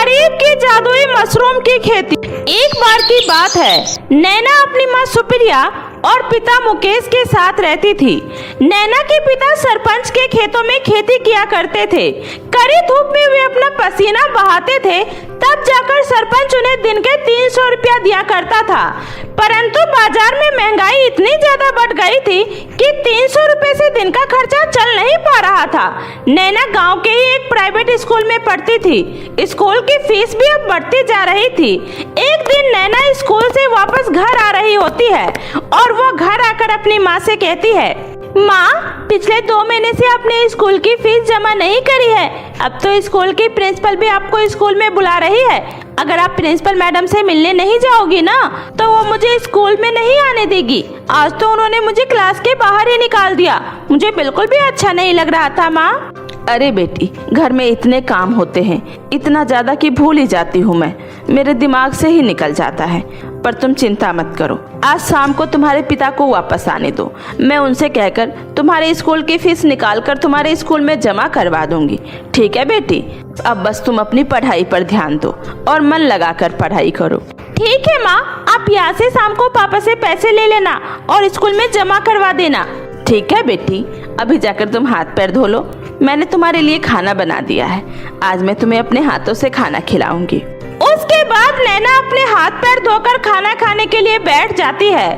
गरीब की जादुई मशरूम की खेती। एक बार की बात है, नैना अपनी माँ सुप्रिया और पिता मुकेश के साथ रहती थी। नैना के पिता सरपंच के खेतों में खेती किया करते थे। कड़ी धूप में वे अपना पसीना बहाते थे, तब जाकर सरपंच उन्हें दिन के 300 रुपया दिया करता था। परंतु बाजार में महंगाई इतनी ज्यादा बढ़ गई थी कि 300 रुपए से दिन का खर्चा चल नहीं पा रहा था। नैना गांव के ही एक प्राइवेट स्कूल में पढ़ती थी। स्कूल की फीस भी अब बढ़ती जा रही थी। एक दिन नैना स्कूल से वापस घर आ रही होती है और वो घर आकर अपनी माँ से कहती है, माँ, पिछले 2 महीने से आपने स्कूल की फीस जमा नहीं करी है। अब तो स्कूल की प्रिंसिपल भी आपको स्कूल में बुला रही है। अगर आप प्रिंसिपल मैडम से मिलने नहीं जाओगी ना, तो वो मुझे स्कूल में नहीं आने देगी। आज तो उन्होंने मुझे क्लास के बाहर ही निकाल दिया। मुझे बिल्कुल भी अच्छा नहीं लग रहा था माँ। अरे बेटी, घर में इतने काम होते हैं, इतना ज्यादा कि भूल ही जाती हूँ मैं। मेरे दिमाग से ही निकल जाता है। पर तुम चिंता मत करो, आज शाम को तुम्हारे पिता को वापस आने दो। मैं उनसे कहकर तुम्हारे स्कूल की फीस निकाल कर तुम्हारे स्कूल में जमा करवा दूंगी। ठीक है बेटी, अब बस तुम अपनी पढ़ाई पर ध्यान दो और मन लगाकर पढ़ाई करो। ठीक है माँ, आप यहाँ से शाम को पापा से पैसे ले लेना और स्कूल में जमा करवा देना। ठीक है बेटी, अभी जाकर तुम हाथ पैर धो लो। मैंने तुम्हारे लिए खाना बना दिया है। आज मैं तुम्हें अपने हाथों से खाना खिलाऊंगी। उसके बाद नैना अपने हाथ पैर धोकर खाना खाने के लिए बैठ जाती है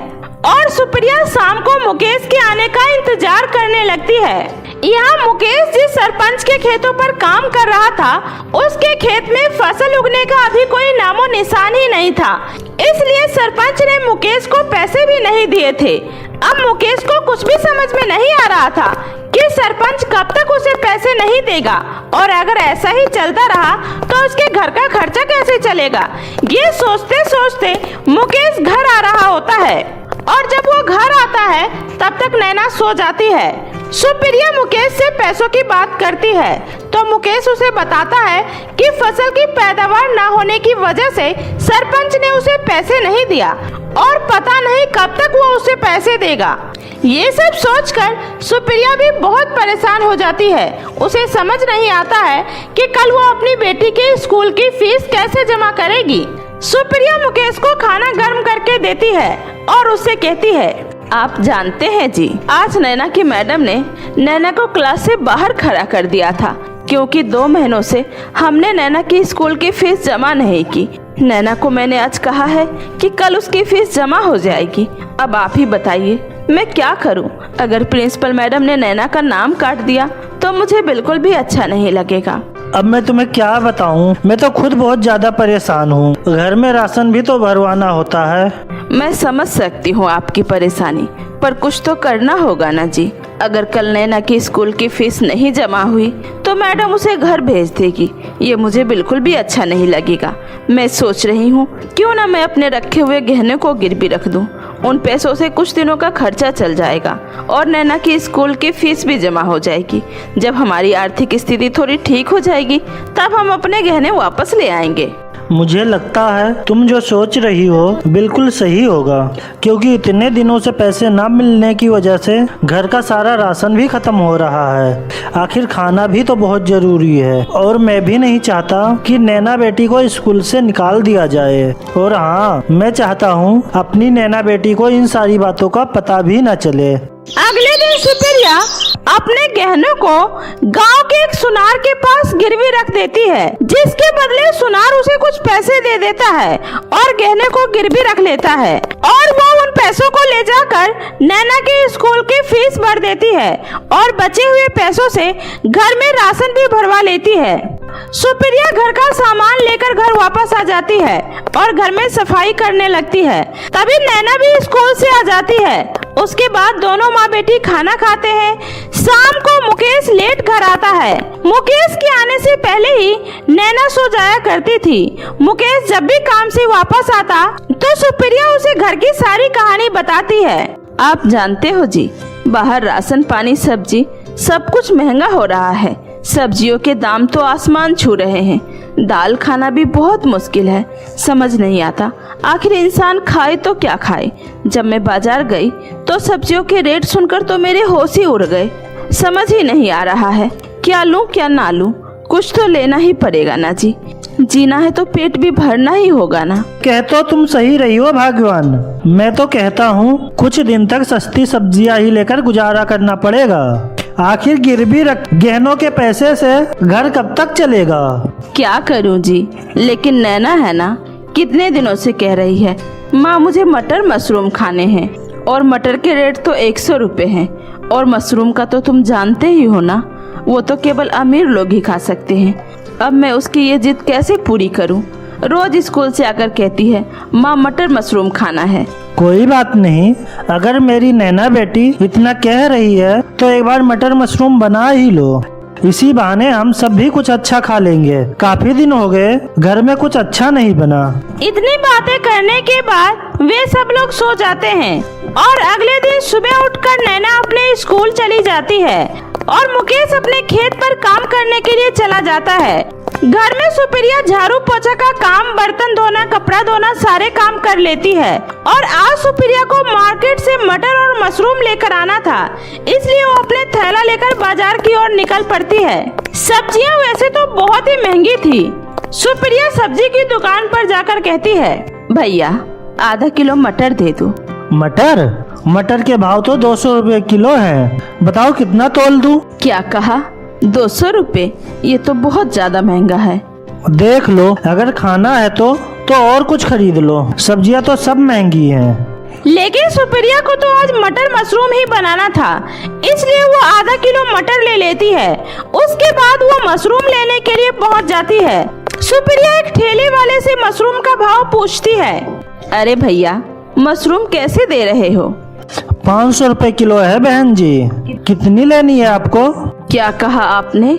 और सुप्रिया शाम को मुकेश के आने का इंतजार करने लगती है। यहाँ मुकेश जिस सरपंच के खेतों पर काम कर रहा था, उसके खेत में फसल उगने का अभी कोई नामो निशान ही नहीं था। इसलिए सरपंच ने मुकेश को पैसे भी नहीं दिए थे। अब मुकेश को कुछ भी समझ में नहीं आ रहा था कि सरपंच कब तक उसे पैसे नहीं देगा और अगर ऐसा ही चलता रहा तो उसके घर का खर्चा कैसे चलेगा। ये सोचते सोचते मुकेश घर आ रहा होता है और जब वो घर आता है तब तक नैना सो जाती है। सुप्रिया मुकेश से पैसों की बात करती है तो मुकेश उसे बताता है कि फसल की पैदावार न होने की वजह से सरपंच ने उसे पैसे नहीं दिया और पता नहीं कब तक वो उसे पैसे देगा। ये सब सोचकर सुप्रिया भी बहुत परेशान हो जाती है। उसे समझ नहीं आता है कि कल वो अपनी बेटी के स्कूल की फीस कैसे जमा करेगी। सुप्रिया मुकेश को खाना गर्म करके देती है और उससे कहती है, आप जानते हैं जी, आज नैना की मैडम ने नैना को क्लास से बाहर खड़ा कर दिया था क्योंकि 2 महीनों से हमने नैना की स्कूल की फीस जमा नहीं की। नैना को मैंने आज कहा है कि कल उसकी फीस जमा हो जाएगी। अब आप ही बताइए मैं क्या करूं? अगर प्रिंसिपल मैडम ने नैना का नाम काट दिया तो मुझे बिल्कुल भी अच्छा नहीं लगेगा। अब मैं तुम्हें क्या बताऊं, मैं तो खुद बहुत ज्यादा परेशान हूँ। घर में राशन भी तो भरवाना होता है। मैं समझ सकती हूँ आपकी परेशानी, पर कुछ तो करना होगा ना जी। अगर कल नैना की स्कूल की फीस नहीं जमा हुई तो मैडम उसे घर भेज देगी। ये मुझे बिल्कुल भी अच्छा नहीं लगेगा। मैं सोच रही हूँ क्यों ना मैं अपने रखे हुए गहने को गिरवी रख दूँ। उन पैसों से कुछ दिनों का खर्चा चल जाएगा और नैना की स्कूल की फीस भी जमा हो जाएगी। जब हमारी आर्थिक स्थिति थोड़ी ठीक हो जाएगी तब हम अपने गहने वापस ले आएंगे। मुझे लगता है तुम जो सोच रही हो बिल्कुल सही होगा, क्योंकि इतने दिनों से पैसे ना मिलने की वजह से घर का सारा राशन भी खत्म हो रहा है। आखिर खाना भी तो बहुत जरूरी है और मैं भी नहीं चाहता कि नैना बेटी को स्कूल से निकाल दिया जाए। और हाँ, मैं चाहता हूँ अपनी नैना बेटी को इन सारी बातों का पता भी न चले। अगले दिन सुप्रिया अपने गहनों को गांव के एक सुनार के पास गिरवी रख देती है, जिसके बदले सुनार उसे कुछ पैसे दे देता है और गहने को गिरवी रख लेता है और वो उन पैसों को ले जाकर नैना के स्कूल की फीस भर देती है और बचे हुए पैसों से घर में राशन भी भरवा लेती है। सुप्रिया घर का सामान लेकर घर वापस आ जाती है और घर में सफाई करने लगती है। तभी नैना भी स्कूल से आ जाती है। उसके बाद दोनों माँ बेटी खाना खाते हैं। शाम को मुकेश लेट घर आता है। मुकेश के आने से पहले ही नैना सो जाया करती थी। मुकेश जब भी काम से वापस आता तो सुप्रिया उसे घर की सारी कहानी बताती है। आप जानते हो जी, बाहर राशन पानी सब्जी सब कुछ महंगा हो रहा है। सब्जियों के दाम तो आसमान छू रहे हैं। दाल खाना भी बहुत मुश्किल है। समझ नहीं आता आखिर इंसान खाए तो क्या खाए। जब मैं बाजार गई तो सब्जियों के रेट सुनकर तो मेरे होश ही उड़ गए। समझ ही नहीं आ रहा है क्या लूं क्या ना लूं। कुछ तो लेना ही पड़ेगा ना जी। जीना है तो पेट भी भरना ही होगा ना। कह तो तुम सही रही हो भगवान, मैं तो कहता हूँ कुछ दिन तक सस्ती सब्जियाँ ही लेकर गुजारा करना पड़ेगा। आखिर गिरवी रख गहनों के पैसे से घर कब तक चलेगा। क्या करूं जी, लेकिन नैना है ना, कितने दिनों से कह रही है माँ मुझे मटर मशरूम खाने हैं, और मटर के रेट तो 100 रुपए हैं, और मशरूम का तो तुम जानते ही हो ना, वो तो केवल अमीर लोग ही खा सकते हैं। अब मैं उसकी ये जिद कैसे पूरी करूं? रोज स्कूल से आकर कहती है माँ मटर मशरूम खाना है। कोई बात नहीं, अगर मेरी नैना बेटी इतना कह रही है तो एक बार मटर मशरूम बना ही लो। इसी बहाने हम सब भी कुछ अच्छा खा लेंगे। काफी दिन हो गए घर में कुछ अच्छा नहीं बना। इतनी बातें करने के बाद वे सब लोग सो जाते हैं और अगले दिन सुबह उठकर नैना अपने स्कूल चली जाती है और मुकेश अपने खेत पर काम करने के लिए चला जाता है। घर में सुप्रिया झाड़ू पोछा का काम, बर्तन धोना, कपड़ा धोना सारे काम कर लेती है और आज सुप्रिया को मार्केट से मटर और मशरूम लेकर आना था, इसलिए वो अपने थैला लेकर बाजार की ओर निकल पड़ती है। सब्जियां वैसे तो बहुत ही महंगी थी। सुप्रिया सब्जी की दुकान पर जाकर कहती है भैया आधा किलो मटर दे दो। मटर के भाव तो 200 रुपए किलो है, बताओ कितना तोल दूं? क्या कहा? 200 रुपए? ये तो बहुत ज्यादा महंगा है। देख लो, अगर खाना है तो और कुछ खरीद लो, सब्जियां तो सब महंगी हैं। लेकिन सुप्रिया को तो आज मटर मशरूम ही बनाना था, इसलिए वो आधा किलो मटर ले लेती है। उसके बाद वो मशरूम लेने के लिए पहुंच जाती है। सुप्रिया एक ठेले वाले से मशरूम का भाव पूछती है। अरे भैया मशरूम कैसे दे रहे हो? 500 रुपए किलो है बहन जी, कितनी लेनी है आपको? क्या कहा आपने?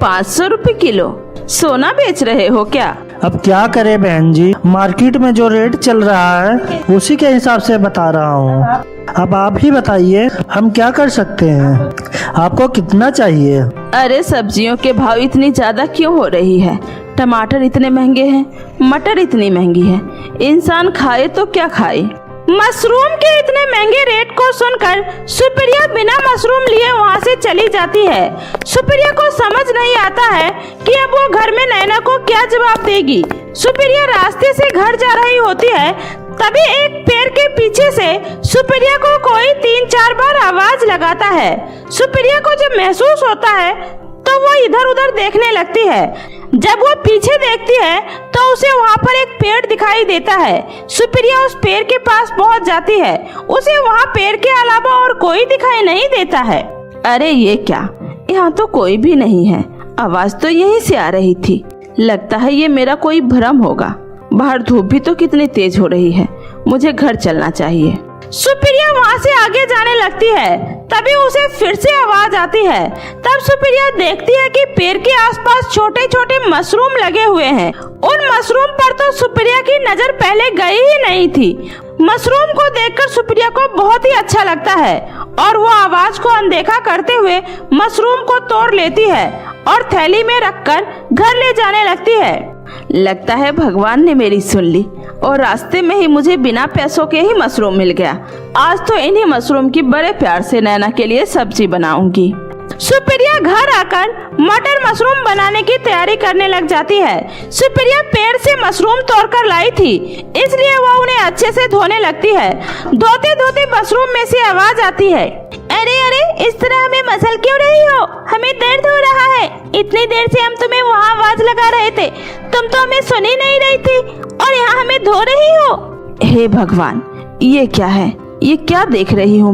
500 रुपए किलो? सोना बेच रहे हो क्या? अब क्या करे बहन जी, मार्केट में जो रेट चल रहा है उसी के हिसाब से बता रहा हूँ। अब आप ही बताइए हम क्या कर सकते हैं, आपको कितना चाहिए? अरे सब्जियों के भाव इतनी ज्यादा क्यों हो रही है? टमाटर इतने महंगे हैं, मटर इतनी महंगी है, इंसान खाए तो क्या खाए? मशरूम के इतने महंगे रेट को सुनकर सुप्रिया बिना मशरूम लिए वहाँ से चली जाती है। सुप्रिया को समझ नहीं आता है कि अब वो घर में नैना को क्या जवाब देगी। सुप्रिया रास्ते से घर जा रही होती है, तभी एक पेड़ के पीछे से सुप्रिया को कोई 3-4 बार आवाज लगाता है। सुप्रिया को जब महसूस होता है तो वो इधर उधर देखने लगती है। जब वो पीछे देखती है तो उसे वहाँ पर एक पेड़ दिखाई देता है। सुप्रिया उस पेड़ के पास पहुँच जाती है। उसे वहाँ पेड़ के अलावा और कोई दिखाई नहीं देता है। अरे ये क्या, यहाँ तो कोई भी नहीं है, आवाज तो यहीं से आ रही थी। लगता है ये मेरा कोई भ्रम होगा। बाहर धूप भी तो कितनी तेज हो रही है, मुझे घर चलना चाहिए। सुप्रिया वहाँ से आगे जाने लगती है, तभी उसे फिर से आवाज आती है। तब सुप्रिया देखती है कि पेड़ के आसपास छोटे छोटे मशरूम लगे हुए हैं। उन मशरूम पर तो सुप्रिया की नजर पहले गई ही नहीं थी। मशरूम को देखकर सुप्रिया को बहुत ही अच्छा लगता है और वो आवाज को अनदेखा करते हुए मशरूम को तोड़ लेती है और थैली में रखकर घर ले जाने लगती है। लगता है भगवान ने मेरी सुन ली और रास्ते में ही मुझे बिना पैसों के ही मशरूम मिल गया। आज तो इन्हीं मशरूम की बड़े प्यार से नैना के लिए सब्जी बनाऊंगी। सुप्रिया घर आकर मटर मशरूम बनाने की तैयारी करने लग जाती है। सुप्रिया पेड़ से मशरूम तोड़कर लाई थी, इसलिए वो उन्हें अच्छे से धोने लगती है। धोते धोते मशरूम में से आवाज आती है, अरे अरे इस तरह हमें मसल क्यों रही हो? हमें दर्द हो रहा है। इतनी देर से हम तुम्हें वहाँ आवाज लगा रहे थे, तुम तो हमें सुन ही नहीं रही थी और यहाँ हमें धो रही हो। हे भगवान, ये क्या है? ये क्या देख रही हूँ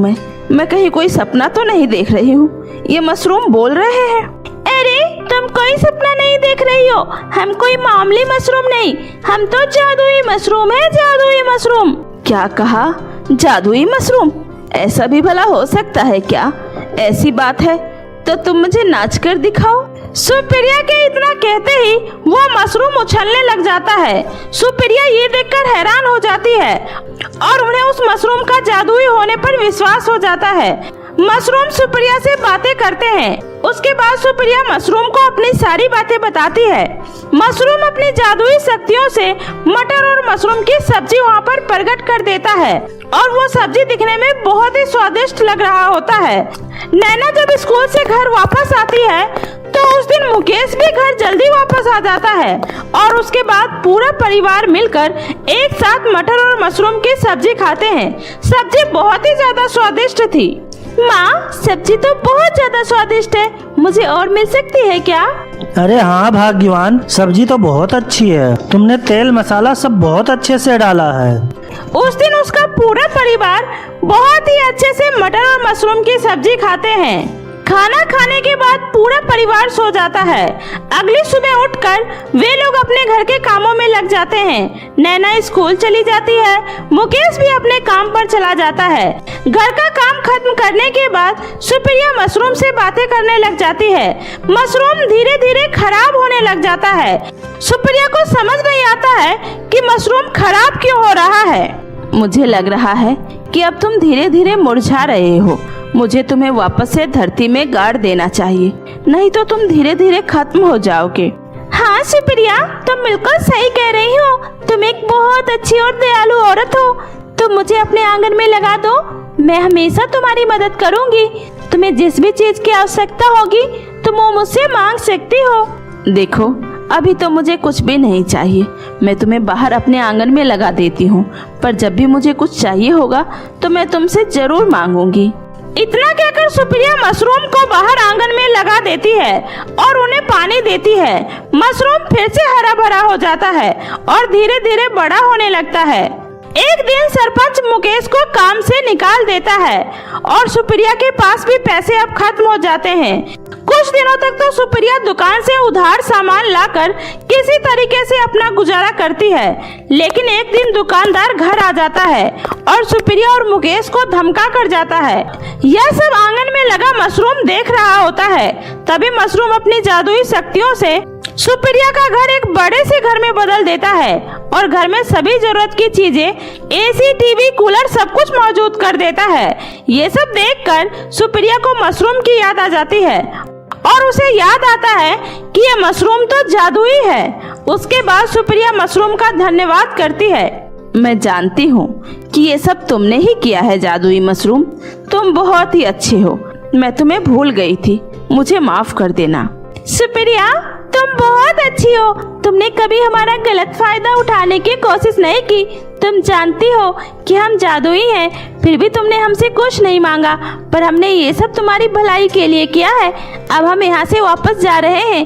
मैं कहीं कोई सपना तो नहीं देख रही हूँ? ये मशरूम बोल रहे हैं। अरे तुम कोई सपना नहीं देख रही हो, हम कोई मामूली मशरूम नहीं, हम तो जादुई मशरूम है, जादुई मशरूम। क्या कहा? जादुई मशरूम? ऐसा भी भला हो सकता है क्या? ऐसी बात है तो तुम मुझे नाच कर दिखाओ। सुप्रिया के इतना कहते ही वो मशरूम उछलने लग जाता है। सुप्रिया ये देखकर हैरान हो जाती है और उन्हें उस मशरूम का जादुई होने पर विश्वास हो जाता है। मशरूम सुप्रिया से बातें करते हैं। उसके बाद सुप्रिया मशरूम को अपनी सारी बातें बताती है। मशरूम अपनी जादुई शक्तियों से मटर और मशरूम की सब्जी वहाँ पर प्रकट कर देता है और वो सब्जी दिखने में बहुत ही स्वादिष्ट लग रहा होता है। नैना जब स्कूल से घर वापस आती है तो तो उस दिन मुकेश भी घर जल्दी वापस आ जाता है और उसके बाद पूरा परिवार मिलकर एक साथ मटर और मशरूम की सब्जी खाते हैं। सब्जी बहुत ही ज्यादा स्वादिष्ट थी। माँ, सब्जी तो बहुत ज्यादा स्वादिष्ट है, मुझे और मिल सकती है क्या? अरे हाँ भाग्यवान, सब्जी तो बहुत अच्छी है। तुमने तेल मसाला सब बहुत अच्छे से डाला है। उस दिन उसका पूरा परिवार बहुत ही अच्छे से मटर और मशरूम की सब्जी खाते हैं। खाना खाने के बाद पूरा परिवार सो जाता है। अगली सुबह उठकर वे लोग अपने घर के कामों में लग जाते हैं। नैना स्कूल चली जाती है, मुकेश भी अपने काम पर चला जाता है। घर का काम खत्म करने के बाद सुप्रिया मशरूम से बातें करने लग जाती है। मशरूम धीरे धीरे खराब होने लग जाता है। सुप्रिया को समझ नहीं आता है कि मशरूम खराब क्यों हो रहा है। मुझे लग रहा है कि अब तुम धीरे धीरे मुरझा रहे हो। मुझे तुम्हें वापस से धरती में गाड़ देना चाहिए, नहीं तो तुम धीरे धीरे खत्म हो जाओगे। हाँ सुप्रिया, तुम बिल्कुल सही कह रही हो। तुम एक बहुत अच्छी और दयालु औरत हो। तुम मुझे अपने आंगन में लगा दो, मैं हमेशा तुम्हारी मदद करूंगी। तुम्हें जिस भी चीज की आवश्यकता होगी तुम वो मुझसे मांग सकती हो। देखो, अभी तो मुझे कुछ भी नहीं चाहिए। मैं तुम्हें बाहर अपने आंगन में लगा देती हूँ, पर जब भी मुझे कुछ चाहिए होगा तो मैं तुमसे जरूर मांगूंगी। इतना कहकर सुप्रिया मशरूम को बाहर आंगन में लगा देती है और उन्हें पानी देती है। मशरूम फिर से हरा भरा हो जाता है और धीरे धीरे बड़ा होने लगता है। एक दिन सरपंच मुकेश को काम से निकाल देता है और सुप्रिया के पास भी पैसे अब खत्म हो जाते हैं। कुछ दिनों तक तो सुप्रिया दुकान से उधार सामान लाकर किसी तरीके से अपना गुजारा करती है, लेकिन एक दिन दुकानदार घर आ जाता है और सुप्रिया और मुकेश को धमका कर जाता है। यह सब आंगन में लगा मशरूम देख रहा होता है। तभी मशरूम अपनी जादुई शक्तियों से सुप्रिया का घर एक बड़े से घर में बदल देता है और घर में सभी जरूरत की चीजें, एसी, टीवी, कूलर सब कुछ मौजूद कर देता है। ये सब देखकर सुप्रिया को मशरूम की याद आ जाती है और उसे याद आता है कि ये मशरूम तो जादुई है। उसके बाद सुप्रिया मशरूम का धन्यवाद करती है। मैं जानती हूँ कि ये सब तुमने ही किया है जादुई मशरूम। तुम बहुत ही अच्छी हो। मैं तुम्हें भूल गई थी, मुझे माफ कर देना। सुप्रिया, तुम बहुत अच्छी हो। तुमने कभी हमारा गलत फायदा उठाने की कोशिश नहीं की। तुम जानती हो कि हम जादुई हैं, फिर भी तुमने हमसे कुछ नहीं मांगा, पर हमने ये सब तुम्हारी भलाई के लिए किया है। अब हम यहाँ से वापस जा रहे हैं,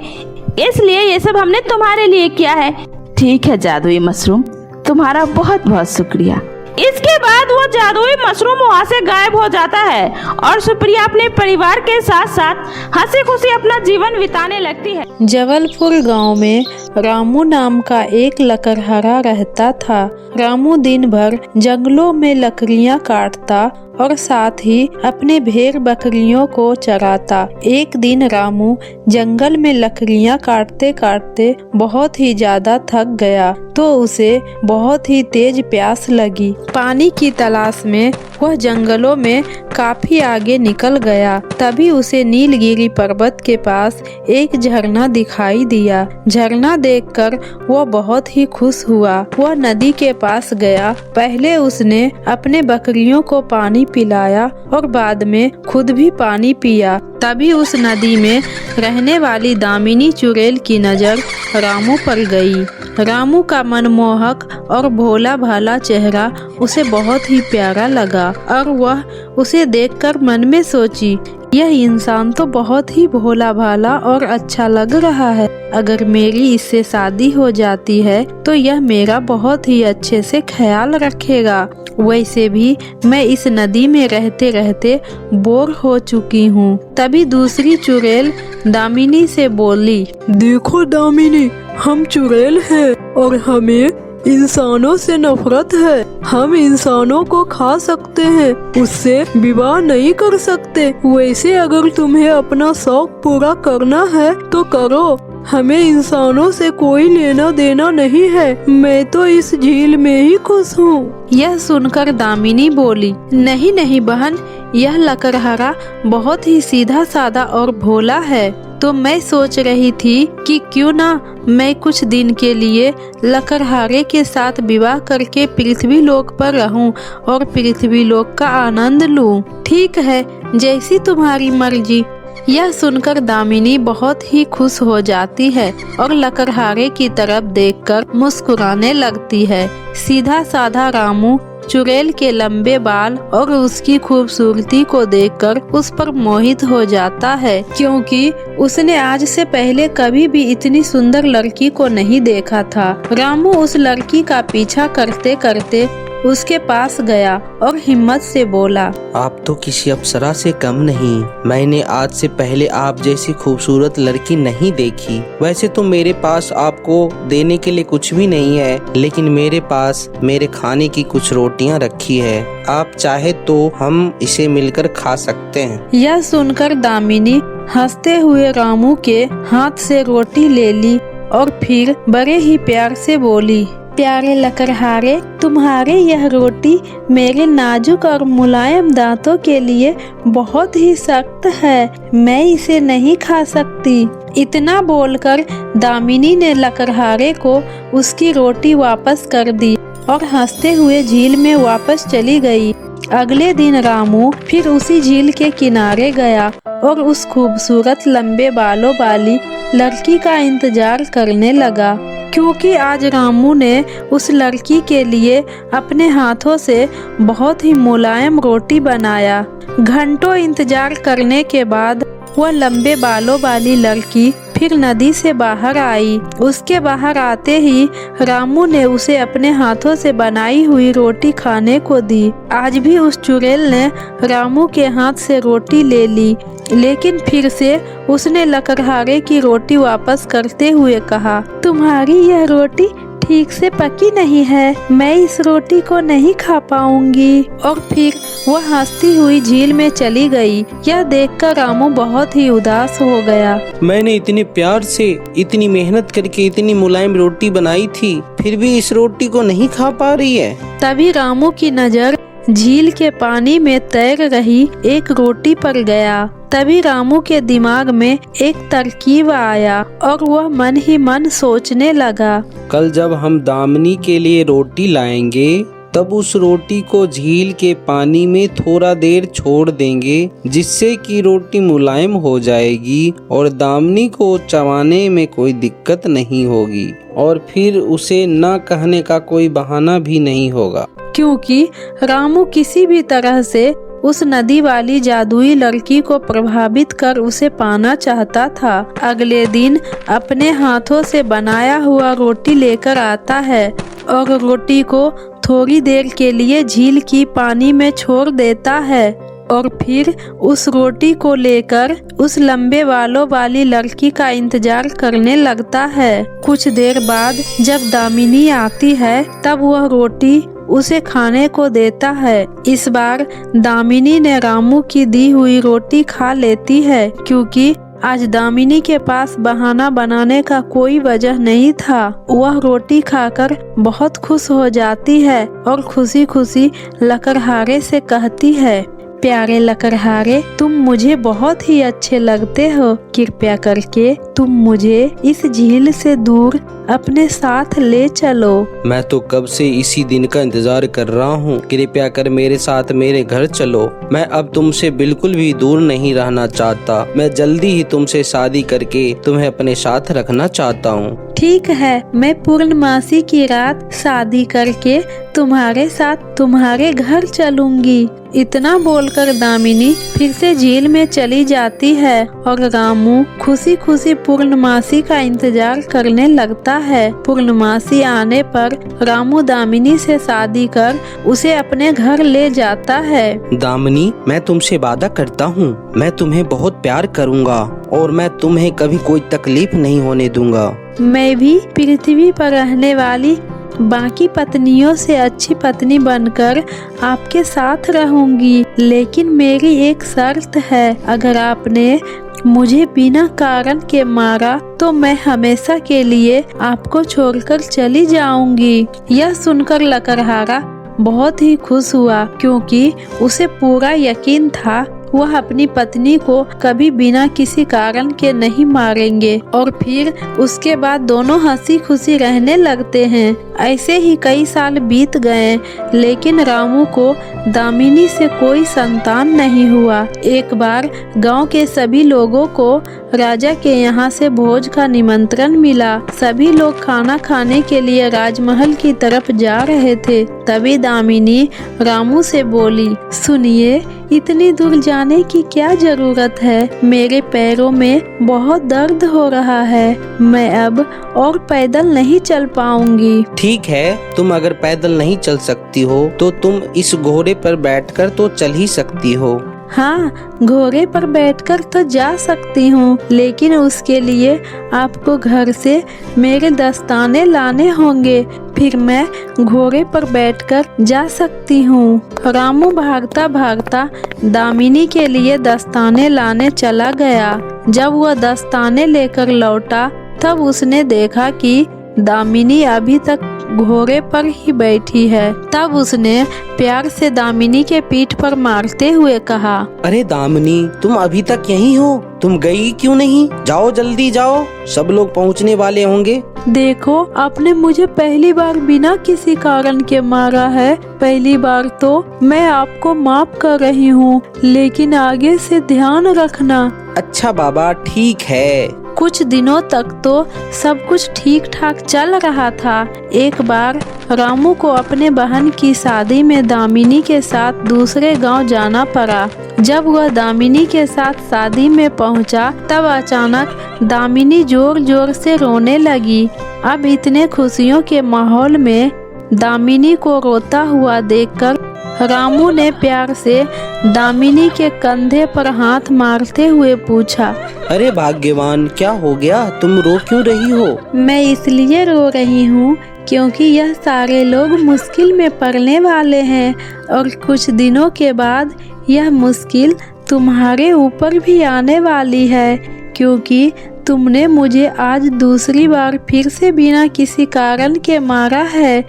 इसलिए ये सब हमने तुम्हारे लिए किया है। ठीक है जादुई मशरूम, तुम्हारा बहुत बहुत शुक्रिया। इसके बाद वो जादुई मशरूम वहाँ से गायब हो जाता है और सुप्रिया अपने परिवार के साथ साथ हंसी खुशी अपना जीवन बिताने लगती है। जबलपुर गांव में रामू नाम का एक लकड़हारा रहता था। रामू दिन भर जंगलों में लकड़ियां काटता और साथ ही अपने भेड़ बकरियों को चराता। एक दिन रामू जंगल में लकड़ियां काटते काटते बहुत ही ज्यादा थक गया, तो उसे बहुत ही तेज प्यास लगी। पानी की तलाश में वह जंगलों में काफी आगे निकल गया। तभी उसे नीलगिरी पर्वत के पास एक झरना दिखाई दिया। झरना देखकर वह बहुत ही खुश हुआ। वह नदी के पास गया। पहले उसने अपने बकरियों को पानी पिलाया और बाद में खुद भी पानी पिया। तभी उस नदी में रहने वाली दामिनी चुड़ैल की नजर रामू पर गई। रामू का मनमोहक और भोला भाला चेहरा उसे बहुत ही प्यारा लगा और वह उसे देखकर मन में सोची, यह इंसान तो बहुत ही भोला भाला और अच्छा लग रहा है। अगर मेरी इससे शादी हो जाती है तो यह मेरा बहुत ही अच्छे से ख्याल रखेगा। वैसे भी मैं इस नदी में रहते रहते बोर हो चुकी हूँ। तभी दूसरी चुड़ैल दामिनी से बोली, देखो दामिनी, हम चुड़ैल हैं और हमें इंसानों से नफरत है। हम इंसानों को खा सकते हैं, उससे विवाह नहीं कर सकते। वैसे अगर तुम्हें अपना शौक पूरा करना है तो करो, हमें इंसानों से कोई लेना देना नहीं है। मैं तो इस झील में ही खुश हूँ। यह सुनकर दामिनी बोली, नहीं नहीं बहन, यह लकड़हारा बहुत ही सीधा साधा और भोला है। तो मैं सोच रही थी कि क्यों ना मैं कुछ दिन के लिए लकड़हारे के साथ विवाह करके पृथ्वी लोक पर रहूं और पृथ्वी लोक का आनंद लूं। ठीक है, जैसी तुम्हारी मर्जी। यह सुनकर दामिनी बहुत ही खुश हो जाती है और लकड़हारे की तरफ देखकर मुस्कुराने लगती है। सीधा साधा रामू चुड़ैल के लंबे बाल और उसकी खूबसूरती को देखकर उस पर मोहित हो जाता है, क्योंकि उसने आज से पहले कभी भी इतनी सुंदर लड़की को नहीं देखा था। रामू उस लड़की का पीछा करते करते उसके पास गया और हिम्मत से बोला, आप तो किसी अप्सरा से कम नहीं। मैंने आज से पहले आप जैसी खूबसूरत लड़की नहीं देखी। वैसे तो मेरे पास आपको देने के लिए कुछ भी नहीं है, लेकिन मेरे पास मेरे खाने की कुछ रोटियां रखी है। आप चाहे तो हम इसे मिलकर खा सकते हैं। यह सुनकर दामिनी हंसते हुए रामू के हाथ से रोटी ले ली और फिर बड़े ही प्यार से बोली, प्यारे लकड़हारे, तुम्हारे यह रोटी मेरे नाजुक और मुलायम दांतों के लिए बहुत ही सख्त है, मैं इसे नहीं खा सकती। इतना बोलकर दामिनी ने लकड़हारे को उसकी रोटी वापस कर दी और हंसते हुए झील में वापस चली गई। अगले दिन रामू फिर उसी झील के किनारे गया और उस खूबसूरत लंबे बालों वाली लड़की का इंतजार करने लगा, क्योंकि आज रामू ने उस लड़की के लिए अपने हाथों से बहुत ही मुलायम रोटी बनाया। घंटों इंतजार करने के बाद वह लंबे बालों वाली लड़की फिर नदी से बाहर आई। उसके बाहर आते ही रामू ने उसे अपने हाथों से बनाई हुई रोटी खाने को दी। आज भी उस चुड़ैल ने रामू के हाथ से रोटी ले ली, लेकिन फिर से उसने लकड़हारे की रोटी वापस करते हुए कहा, तुम्हारी यह रोटी ठीक से पकी नहीं है, मैं इस रोटी को नहीं खा पाऊंगी। और फिर वह हंसती हुई झील में चली गई। यह देखकर रामू बहुत ही उदास हो गया। मैंने इतने प्यार से इतनी मेहनत करके इतनी मुलायम रोटी बनाई थी, फिर भी इस रोटी को नहीं खा पा रही है। तभी रामू की नजर झील के पानी में तैर रही एक रोटी पर गया। तभी रामू के दिमाग में एक तरकीब आया और वह मन ही मन सोचने लगा, कल जब हम दामिनी के लिए रोटी लाएंगे तब उस रोटी को झील के पानी में थोड़ा देर छोड़ देंगे, जिससे कि रोटी मुलायम हो जाएगी और दामिनी को चबाने में कोई दिक्कत नहीं होगी और फिर उसे न कहने का कोई बहाना भी नहीं होगा। क्योंकि रामू किसी भी तरह से उस नदी वाली जादुई लड़की को प्रभावित कर उसे पाना चाहता था। अगले दिन अपने हाथों से बनाया हुआ रोटी लेकर आता है और रोटी को थोड़ी देर के लिए झील की पानी में छोड़ देता है और फिर उस रोटी को लेकर उस लंबे बालों वाली लड़की का इंतजार करने लगता है। कुछ देर बाद जब दामिनी आती है तब वह रोटी उसे खाने को देता है। इस बार दामिनी ने रामू की दी हुई रोटी खा लेती है, क्योंकि आज दामिनी के पास बहाना बनाने का कोई वजह नहीं था। वह रोटी खाकर बहुत खुश हो जाती है और खुशी खुशी लकड़हारे से कहती है, प्यारे लकड़हारे, तुम मुझे बहुत ही अच्छे लगते हो। कृपया करके तुम मुझे इस झील से दूर अपने साथ ले चलो। मैं तो कब से इसी दिन का इंतजार कर रहा हूँ। कृपया कर मेरे साथ मेरे घर चलो। मैं अब तुमसे बिल्कुल भी दूर नहीं रहना चाहता। मैं जल्दी ही तुमसे शादी करके तुम्हें अपने साथ रखना चाहता हूँ। ठीक है, मैं पूर्णमासी की रात शादी करके तुम्हारे साथ तुम्हारे घर चलूंगी। इतना बोलकर दामिनी फिर से झील में चली जाती है और रामू खुशी खुशी पूर्णमासी का इंतजार करने लगता है। पूर्णमासी आने पर रामू दामिनी से शादी कर उसे अपने घर ले जाता है। दामिनी, मैं तुमसे वादा करता हूँ, मैं तुम्हें बहुत प्यार करूँगा और मैं तुम्हें कभी कोई तकलीफ नहीं होने दूंगा। मैं भी पृथ्वी पर रहने वाली बाकी पत्नियों से अच्छी पत्नी बनकर आपके साथ रहूंगी, लेकिन मेरी एक शर्त है, अगर आपने मुझे बिना कारण के मारा तो मैं हमेशा के लिए आपको छोड़कर चली जाऊंगी। यह सुनकर लकड़हारा बहुत ही खुश हुआ, क्योंकि उसे पूरा यकीन था वह अपनी पत्नी को कभी बिना किसी कारण के नहीं मारेंगे और फिर उसके बाद दोनों हंसी खुशी रहने लगते हैं। ऐसे ही कई साल बीत गए, लेकिन रामू को दामिनी से कोई संतान नहीं हुआ। एक बार गांव के सभी लोगों को राजा के यहाँ से भोज का निमंत्रण मिला। सभी लोग खाना खाने के लिए राजमहल की तरफ जा रहे थे। तभी दामिनी रामू से बोली, सुनिए, इतनी दूर जाने की क्या जरूरत है? मेरे पैरों में बहुत दर्द हो रहा है, मैं अब और पैदल नहीं चल पाऊंगी। ठीक है, तुम अगर पैदल नहीं चल सकती हो तो तुम इस घोड़े पर बैठकर तो चल ही सकती हो। हाँ, घोड़े पर बैठकर तो जा सकती हूँ, लेकिन उसके लिए आपको घर से मेरे दस्ताने लाने होंगे, फिर मैं घोड़े पर बैठकर जा सकती हूँ। रामू भागता भागता दामिनी के लिए दस्ताने लाने चला गया। जब वह दस्ताने लेकर लौटा तब उसने देखा कि दामिनी अभी तक घोड़े पर ही बैठी है। तब उसने प्यार से दामिनी के पीठ पर मारते हुए कहा, अरे दामिनी, तुम अभी तक यहीं हो? तुम गई क्यों नहीं? जाओ, जल्दी जाओ, सब लोग पहुंचने वाले होंगे। देखो, आपने मुझे पहली बार बिना किसी कारण के मारा है। पहली बार तो मैं आपको माफ कर रही हूँ, लेकिन आगे से ध्यान रखना। अच्छा बाबा, ठीक है। कुछ दिनों तक तो सब कुछ ठीक ठाक चल रहा था। एक बार रामू को अपने बहन की शादी में दामिनी के साथ दूसरे गांव जाना पड़ा। जब वह दामिनी के साथ शादी में पहुंचा तब अचानक दामिनी जोर जोर से रोने लगी। अब इतने खुशियों के माहौल में दामिनी को रोता हुआ देखकर रामू ने प्यार से दामिनी के कंधे पर हाथ मारते हुए पूछा, अरे भाग्यवान, क्या हो गया? तुम रो क्यों रही हो? मैं इसलिए रो रही हूँ क्योंकि यह सारे लोग मुश्किल में पड़ने वाले हैं और कुछ दिनों के बाद यह मुश्किल तुम्हारे ऊपर भी आने वाली है, क्योंकि तुमने मुझे आज दूसरी बार फिर से बिना किसी कारण के मारा है।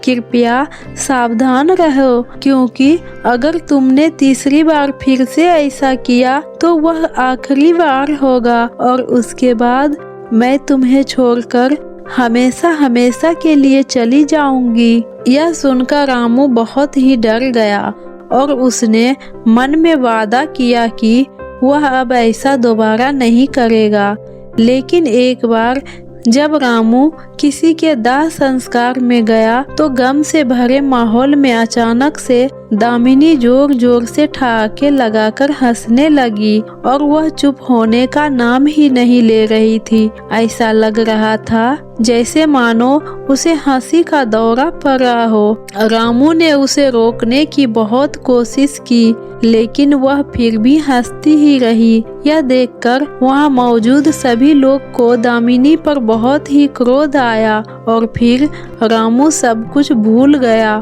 कृपया सावधान रहो, क्योंकि अगर तुमने तीसरी बार फिर से ऐसा किया तो वह आखिरी बार होगा और उसके बाद मैं तुम्हें छोड़कर हमेशा हमेशा के लिए चली जाऊंगी। यह सुनकर रामू बहुत ही डर गया और उसने मन में वादा किया कि वह अब ऐसा दोबारा नहीं करेगा। लेकिन एक बार जब रामू किसी के दाह संस्कार में गया तो गम से भरे माहौल में अचानक से दामिनी जोर जोर से ठहाके लगाकर हंसने लगी और वह चुप होने का नाम ही नहीं ले रही थी। ऐसा लग रहा था जैसे मानो उसे हंसी का दौरा पड़ रहा हो। रामू ने उसे रोकने की बहुत कोशिश की, लेकिन वह फिर भी हंसती ही रही। यह देखकर वहां मौजूद सभी लोग को दामिनी पर बहुत ही क्रोध आया और फिर रामू सब कुछ भूल गया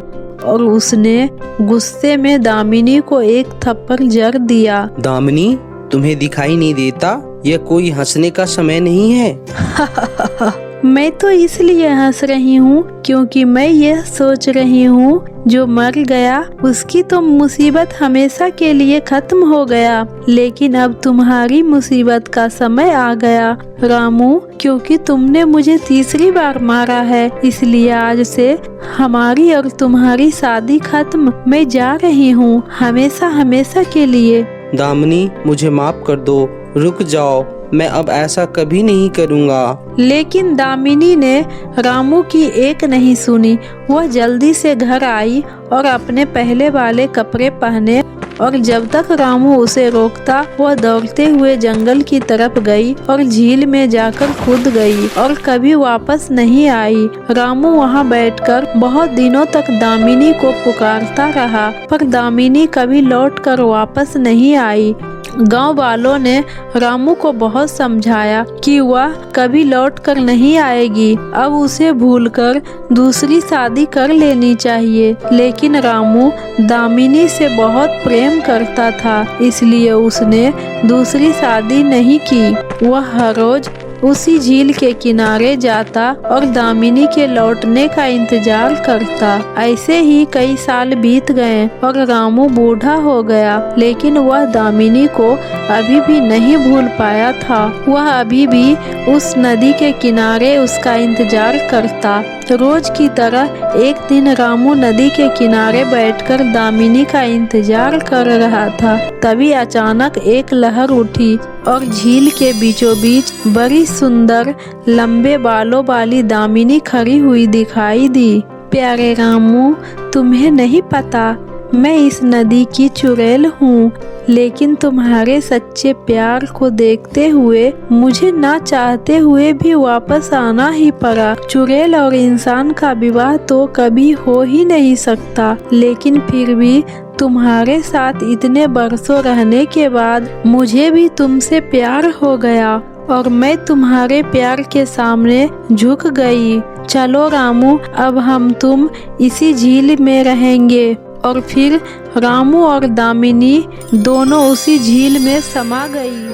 और उसने गुस्से में दामिनी को एक थप्पड़ जड़ दिया। दामिनी, तुम्हें दिखाई नहीं देता? यह कोई हंसने का समय नहीं है। मैं तो इसलिए हंस रही हूँ क्योंकि मैं यह सोच रही हूँ जो मर गया उसकी तो मुसीबत हमेशा के लिए खत्म हो गया, लेकिन अब तुम्हारी मुसीबत का समय आ गया रामू, क्योंकि तुमने मुझे तीसरी बार मारा है। इसलिए आज से हमारी और तुम्हारी शादी खत्म। मैं जा रही हूँ हमेशा हमेशा के लिए। दामिनी, मुझे माफ कर दो, रुक जाओ, मैं अब ऐसा कभी नहीं करूँगा। लेकिन दामिनी ने रामू की एक नहीं सुनी। वह जल्दी से घर आई और अपने पहले वाले कपड़े पहने और जब तक रामू उसे रोकता वह दौड़ते हुए जंगल की तरफ गई और झील में जाकर कूद गई और कभी वापस नहीं आई। रामू वहां बैठकर बहुत दिनों तक दामिनी को पुकारता रहा, पर दामिनी कभी लौटकर वापस नहीं आई। गांव वालों ने रामू को बहुत समझाया कि वह कभी लौटकर नहीं आएगी, अब उसे भूलकर दूसरी शादी कर लेनी चाहिए। लेकिन रामू दामिनी से बहुत प्रेम करता था, इसलिए उसने दूसरी शादी नहीं की। वह हर रोज उसी झील के किनारे जाता और दामिनी के लौटने का इंतजार करता। ऐसे ही कई साल बीत गए और रामू बूढ़ा हो गया, लेकिन वह दामिनी को अभी भी नहीं भूल पाया था। वह अभी भी उस नदी के किनारे उसका इंतजार करता। रोज की तरह एक दिन रामू नदी के किनारे बैठकर दामिनी का इंतजार कर रहा था। तभी अचानक एक लहर उठी और झील के बीचों बीच बड़ी सुंदर लंबे बालों वाली दामिनी खड़ी हुई दिखाई दी। प्यारे रामू, तुम्हें नहीं पता मैं इस नदी की चुड़ैल हूँ, लेकिन तुम्हारे सच्चे प्यार को देखते हुए मुझे ना चाहते हुए भी वापस आना ही पड़ा। चुड़ैल और इंसान का विवाह तो कभी हो ही नहीं सकता, लेकिन फिर भी तुम्हारे साथ इतने बरसों रहने के बाद मुझे भी तुमसे प्यार हो गया और मैं तुम्हारे प्यार के सामने झुक गई। चलो रामू, अब हम तुम इसी झील में रहेंगे। और फिर रामू और दामिनी दोनों उसी झील में समा गई।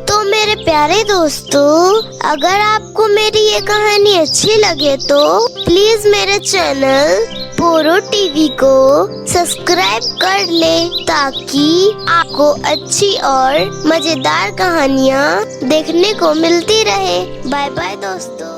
तो मेरे प्यारे दोस्तों, अगर आपको मेरी ये कहानी अच्छी लगे तो प्लीज मेरे चैनल पोरो टीवी को सब्सक्राइब कर ले, ताकि आपको अच्छी और मजेदार कहानियाँ देखने को मिलती रहे। बाय बाय दोस्तों।